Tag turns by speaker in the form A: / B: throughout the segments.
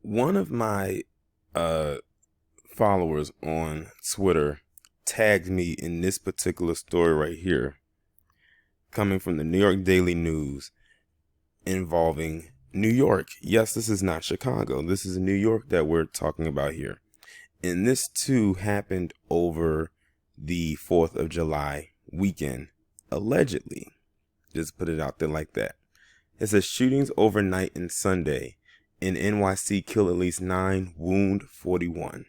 A: One of my uh, followers on Twitter tagged me in this particular story right here, coming from the New York Daily News involving New York. Yes, this is not Chicago. This is New York that we're talking about here. And this too happened over the 4th of July weekend, allegedly. Just put it out there like that. It says shootings overnight and Sunday in NYC kill at least 9, wound 41.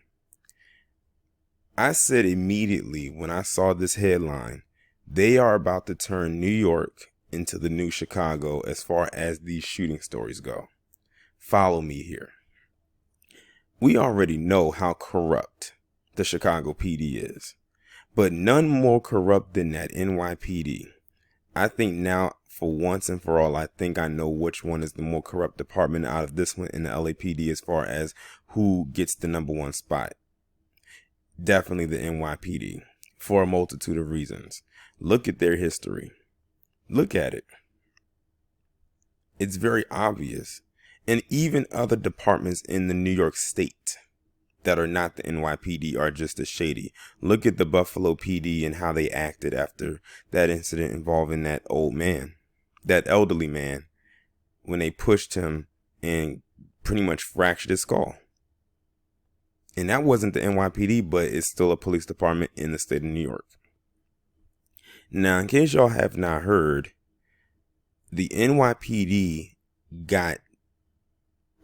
A: I said immediately when I saw this headline, they are about to turn New York into the new Chicago as far as these shooting stories go. Follow me here. We already know how corrupt the Chicago PD is, but none more corrupt than that NYPD. I think now, for once and for all, I think I know which one is the more corrupt department out of this one in the LAPD as far as who gets the number one spot. Definitely the NYPD, for a multitude of reasons. Look at their history. Look at it. It's very obvious. And even other departments in the New York state that are not the NYPD are just as shady. Look at the Buffalo PD and how they acted after that incident involving that old man, that elderly man, when they pushed him and pretty much fractured his skull. And that wasn't the NYPD, but it's still a police department in the state of New York. Now, in case y'all have not heard, the NYPD got,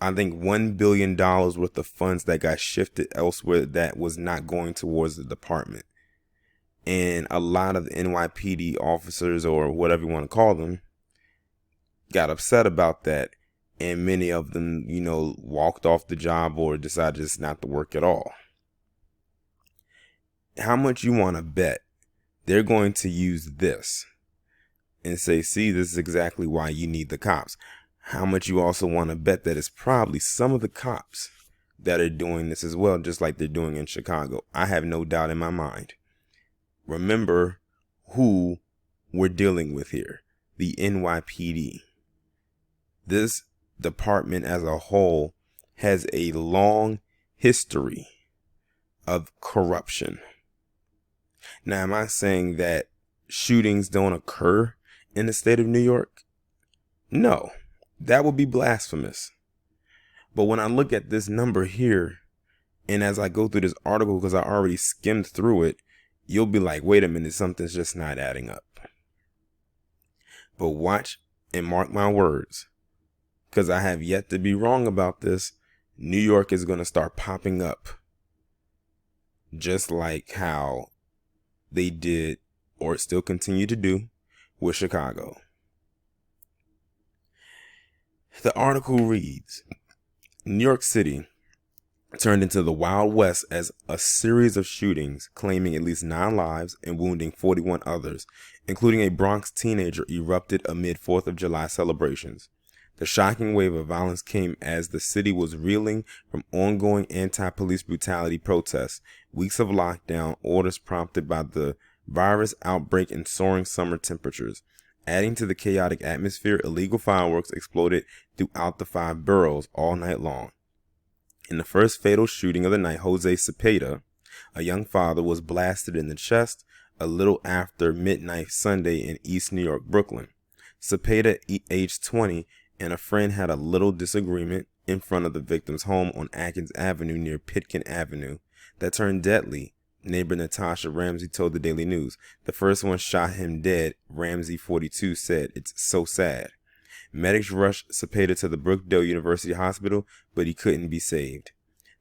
A: I think, $1 billion worth of funds that got shifted elsewhere that was not going towards the department. And a lot of the NYPD officers, or whatever you want to call them, got upset about that. And many of them, walked off the job or decided it's not to work at all. How much you want to bet they're going to use this and say, see, this is exactly why you need the cops? How much you also want to bet that it's probably some of the cops that are doing this as well, just like they're doing in Chicago. I have no doubt in my mind. Remember who we're dealing with here, the NYPD. This department as a whole has a long history of corruption. Now, am I saying that shootings don't occur in the state of New York? No, that would be blasphemous. But when I look at this number here, and as I go through this article, because I already skimmed through it, you'll be like, wait a minute, something's just not adding up. But watch and mark my words, because I have yet to be wrong about this. New York is going to start popping up, just like how they did, or still continue to do, with Chicago. The article reads, New York City turned into the Wild West as a series of shootings claiming at least 9 lives and wounding 41 others, including a Bronx teenager, erupted amid 4th of July celebrations. The shocking wave of violence came as the city was reeling from ongoing anti-police brutality protests, weeks of lockdown orders prompted by the virus outbreak and soaring summer temperatures. Adding to the chaotic atmosphere, illegal fireworks exploded throughout the 5 boroughs all night long. In the first fatal shooting of the night, Jose Cepeda, a young father, was blasted in the chest a little after midnight Sunday in East New York, Brooklyn. Cepeda, aged 20, and a friend had a little disagreement in front of the victim's home on Atkins Avenue near Pitkin Avenue that turned deadly. Neighbor Natasha Ramsey told the Daily News. The first one shot him dead, Ramsey, 42, said. It's so sad. Medics rushed Cepeda to the Brookdale University Hospital, but he couldn't be saved.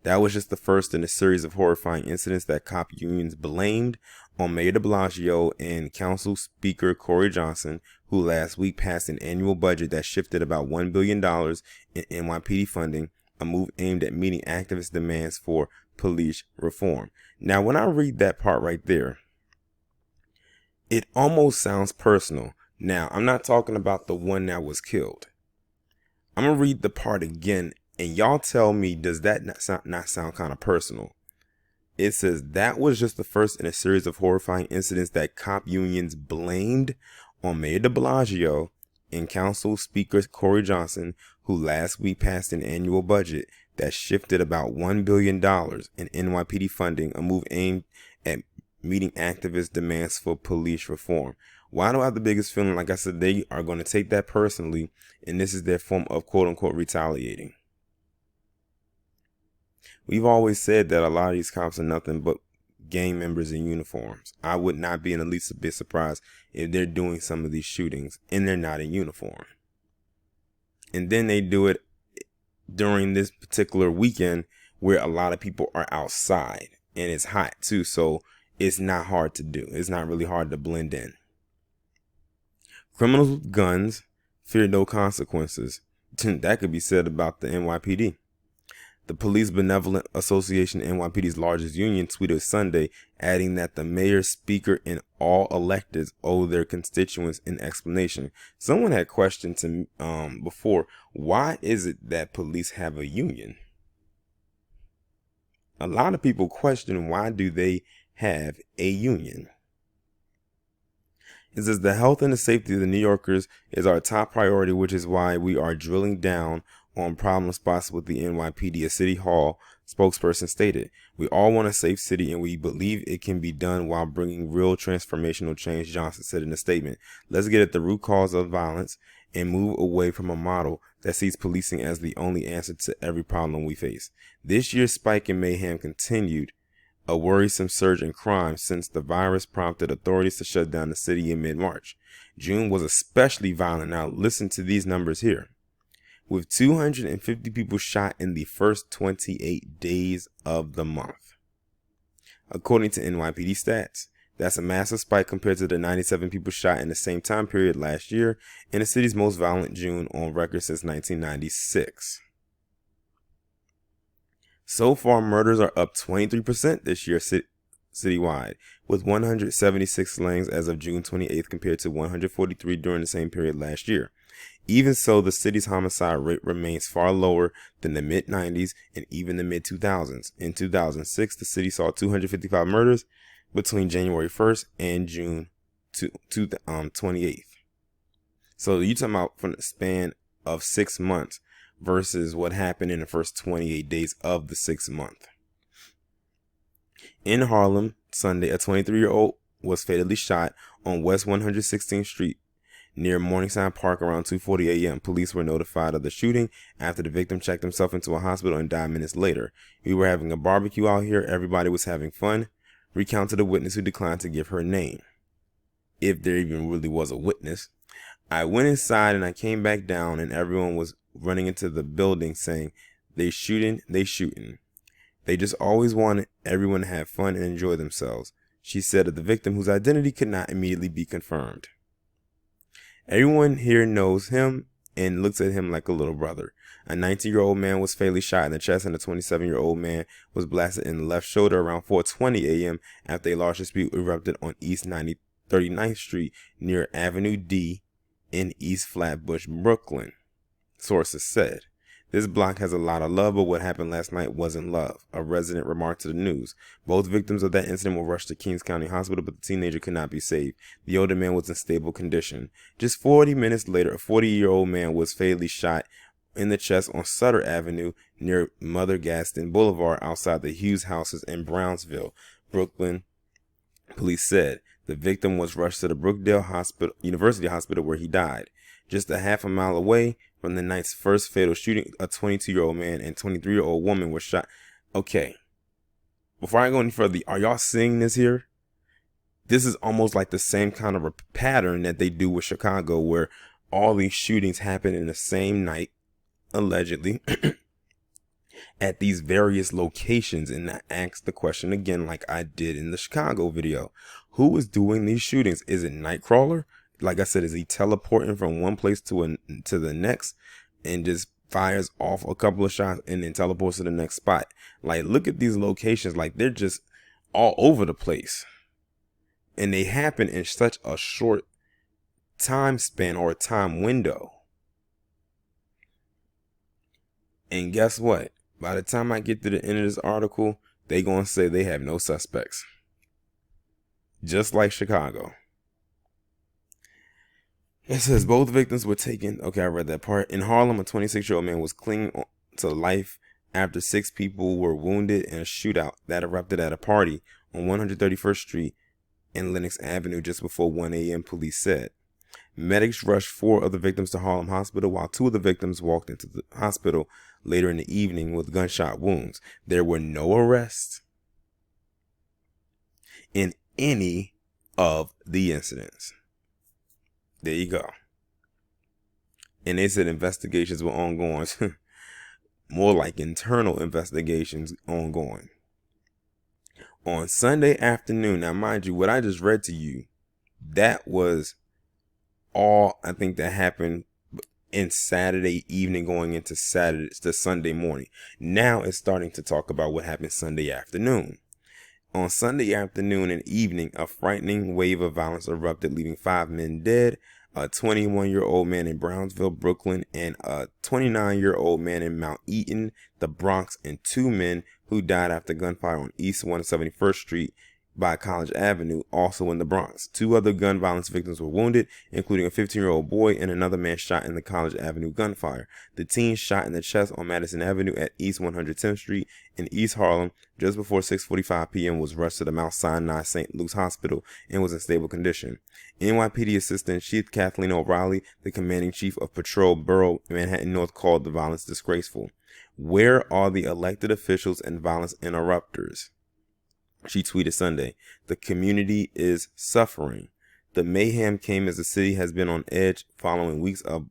A: That was just the first in a series of horrifying incidents that cop unions blamed on Mayor de Blasio and Council Speaker Corey Johnson, who last week passed an annual budget that shifted about $1 billion in NYPD funding, a move aimed at meeting activist demands for police reform. Now, when I read that part right there, it almost sounds personal. Now, I'm not talking about the one that was killed. I'm going to read the part again, and y'all tell me, does that not sound kind of personal? It says, that was just the first in a series of horrifying incidents that cop unions blamed on Mayor de Blasio and Council Speaker Corey Johnson, who last week passed an annual budget that shifted about $1 billion in NYPD funding, a move aimed at meeting activist demands for police reform. Why do I have the biggest feeling? Like I said, they are going to take that personally, and this is their form of quote-unquote retaliating. We've always said that a lot of these cops are nothing but gang members in uniforms. I would not be in the least bit surprised if they're doing some of these shootings and they're not in uniform. And then they do it during this particular weekend where a lot of people are outside and it's hot too. So it's not hard to do. It's not really hard to blend in. Criminals with guns fear no consequences. That could be said about the NYPD. The Police Benevolent Association, NYPD's largest union, tweeted Sunday, adding that the mayor, speaker, and all electeds owe their constituents an explanation. Someone had questioned to me before, why is it that police have a union? A lot of people question, why do they have a union? It says the health and the safety of the New Yorkers is our top priority, which is why we are drilling down on problem spots with the NYPD, a City Hall spokesperson stated. We all want a safe city and we believe it can be done while bringing real transformational change, Johnson said in a statement. Let's get at the root cause of violence and move away from a model that sees policing as the only answer to every problem we face. This year's spike in mayhem continued a worrisome surge in crime since the virus prompted authorities to shut down the city in mid-March. June was especially violent. Now listen to these numbers here. With 250 people shot in the first 28 days of the month. According to NYPD stats, that's a massive spike compared to the 97 people shot in the same time period last year, and the city's most violent June on record since 1996. So far, murders are up 23% this year citywide, with 176 slayings as of June 28th compared to 143 during the same period last year. Even so, the city's homicide rate remains far lower than the mid-90s and even the mid-2000s. In 2006, the city saw 255 murders between January 1st and June 28th. So you're talking about from the span of 6 months versus what happened in the first 28 days of the 6th month. In Harlem, Sunday, a 23-year-old was fatally shot on West 116th Street near Morningside Park around 2:40 a.m. Police were notified of the shooting after the victim checked himself into a hospital and died minutes later. We were having a barbecue out here. Everybody was having fun, recounted a witness who declined to give her name. If there even really was a witness. I went inside and I came back down and everyone was running into the building saying, they shooting. They just always wanted everyone to have fun and enjoy themselves, she said of the victim, whose identity could not immediately be confirmed. Everyone here knows him and looks at him like a little brother. A 19-year-old man was fatally shot in the chest and a 27-year-old man was blasted in the left shoulder around 4:20 a.m. after a large dispute erupted on East 39th Street near Avenue D in East Flatbush, Brooklyn, sources said. This block has a lot of love, but what happened last night wasn't love, a resident remarked to the news. Both victims of that incident were rushed to Kings County Hospital, but the teenager could not be saved. The older man was in stable condition. Just 40 minutes later, a 40-year-old man was fatally shot in the chest on Sutter Avenue near Mother Gaston Boulevard outside the Hughes houses in Brownsville, Brooklyn, police said. The victim was rushed to the Brookdale University Hospital where he died. Just a half a mile away from the night's first fatal shooting, a 22-year-old man and 23-year-old woman were shot. Okay, before I go any further, are y'all seeing this here? This is almost like the same kind of a pattern that they do with Chicago, where all these shootings happen in the same night, allegedly, at these various locations. And I asked the question again, like I did in the Chicago video. Who is doing these shootings? Is it Nightcrawler? Like I said, is he teleporting from one place to the next and just fires off a couple of shots and then teleports to the next spot? Like, look at these locations. Like, they're just all over the place. And they happen in such a short time span or a time window. And guess what? By the time I get to the end of this article, they gonna say they have no suspects. Just like Chicago. It says both victims were taken. Okay, I read that part. In Harlem, a 26-year-old man was clinging to life after 6 people were wounded in a shootout that erupted at a party on 131st Street and Lenox Avenue just before 1 a.m., police said. Medics rushed 4 of the victims to Harlem Hospital, while 2 of the victims walked into the hospital later in the evening with gunshot wounds. There were no arrests in any of the incidents. There you go. And they said investigations were ongoing. More like internal investigations ongoing. On Sunday afternoon, now mind you, what I just read to you, that was all I think that happened in Saturday evening going into Sunday morning. Now it's starting to talk about what happened Sunday afternoon. On Sunday afternoon and evening, a frightening wave of violence erupted, leaving 5 men dead, a 21-year-old man in Brownsville, Brooklyn, and a 29-year-old man in Mount Eaton, the Bronx, and 2 men who died after gunfire on East 171st Street by College Avenue, also in the Bronx. 2 other gun violence victims were wounded, including a 15-year-old boy and another man shot in the College Avenue gunfire. The teen shot in the chest on Madison Avenue at East 110th Street in East Harlem just before 6:45 p.m. was rushed to the Mount Sinai St. Luke's Hospital and was in stable condition. NYPD Assistant Chief Kathleen O'Reilly, the commanding chief of Patrol Borough Manhattan North, called the violence disgraceful. "Where are the elected officials and violence interrupters?" She tweeted Sunday. "The community is suffering. The mayhem came as the city has been on edge following weeks of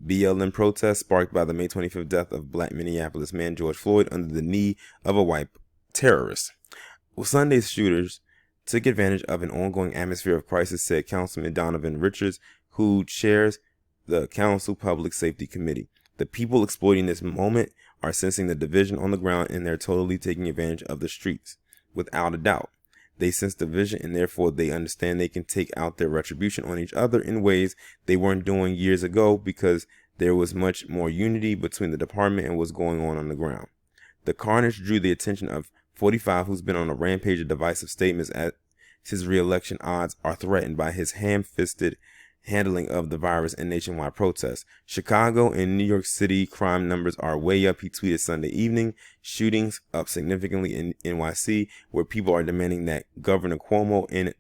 A: BLM protests sparked by the May 25th death of Black Minneapolis man George Floyd under the knee of a white terrorist." Well, Sunday's shooters took advantage of an ongoing atmosphere of crisis, said Councilman Donovan Richards, who chairs the Council Public Safety Committee. "The people exploiting this moment are sensing the division on the ground, and they're totally taking advantage of the streets. Without a doubt, they sense division, and therefore they understand they can take out their retribution on each other in ways they weren't doing years ago because there was much more unity between the department and what's going on the ground." The carnage drew the attention of 45, who's been on a rampage of divisive statements as his re-election odds are threatened by his ham-fisted handling of the virus and nationwide protests. "Chicago and New York City crime numbers are way up," he tweeted Sunday evening. "Shootings up significantly in NYC, where people are demanding that Governor Cuomo and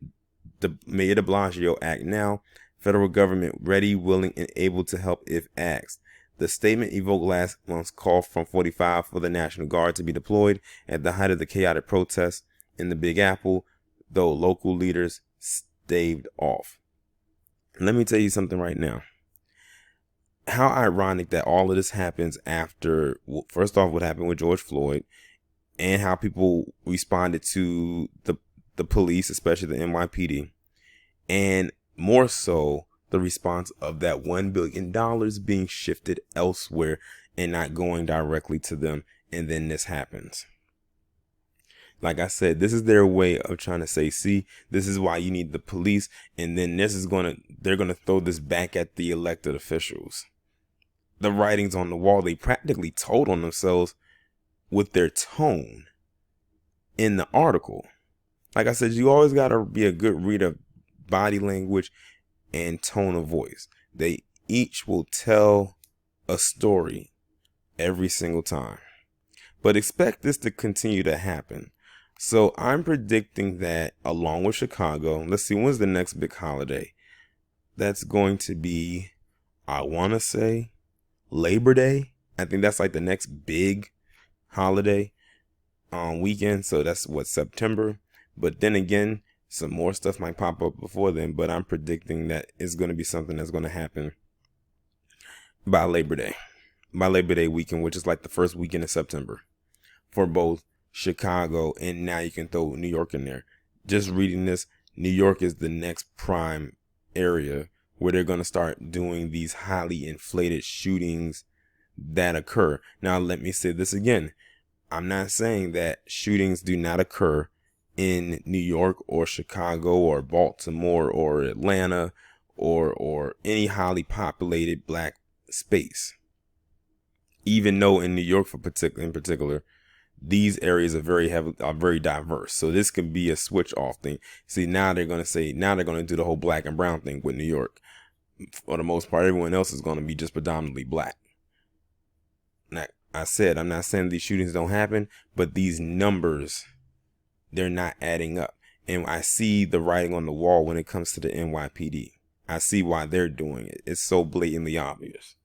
A: the Mayor de Blasio act now. Federal government ready, willing, and able to help if asked." The statement evoked last month's call from 45 for the National Guard to be deployed at the height of the chaotic protests in the Big Apple, though local leaders staved off. Let me tell you something right now. How ironic that all of this happens after, first off, what happened with George Floyd and how people responded to the police, especially the NYPD, and more so the response of that $1 billion being shifted elsewhere and not going directly to them. And then this happens. Like I said, this is their way of trying to say, see, this is why you need the police. And then they're going to throw this back at the elected officials. The writing's on the wall. They practically told on themselves with their tone in the article. Like I said, you always got to be a good reader of body language and tone of voice. They each will tell a story every single time. But expect this to continue to happen. So I'm predicting that along with Chicago, let's see, when's the next big holiday? That's going to be, I want to say, Labor Day. I think that's like the next big holiday weekend. So that's September. But then again, some more stuff might pop up before then. But I'm predicting that it's going to be something that's going to happen by Labor Day. By Labor Day weekend, which is like the first weekend of September for both Chicago, and now you can throw New York in there. Just reading this, New York is the next prime area where they're going to start doing these highly inflated shootings that occur. Now, let me say this again. I'm not saying that shootings do not occur in New York or Chicago or Baltimore or Atlanta or any highly populated black space. Even though in New York in particular, these areas are very diverse. So this could be a switch off thing. See, now they're going to do the whole black and brown thing with New York. For the most part, everyone else is going to be just predominantly black. Now, I said, I'm not saying these shootings don't happen, but these numbers, they're not adding up. And I see the writing on the wall when it comes to the NYPD. I see why they're doing it. It's so blatantly obvious.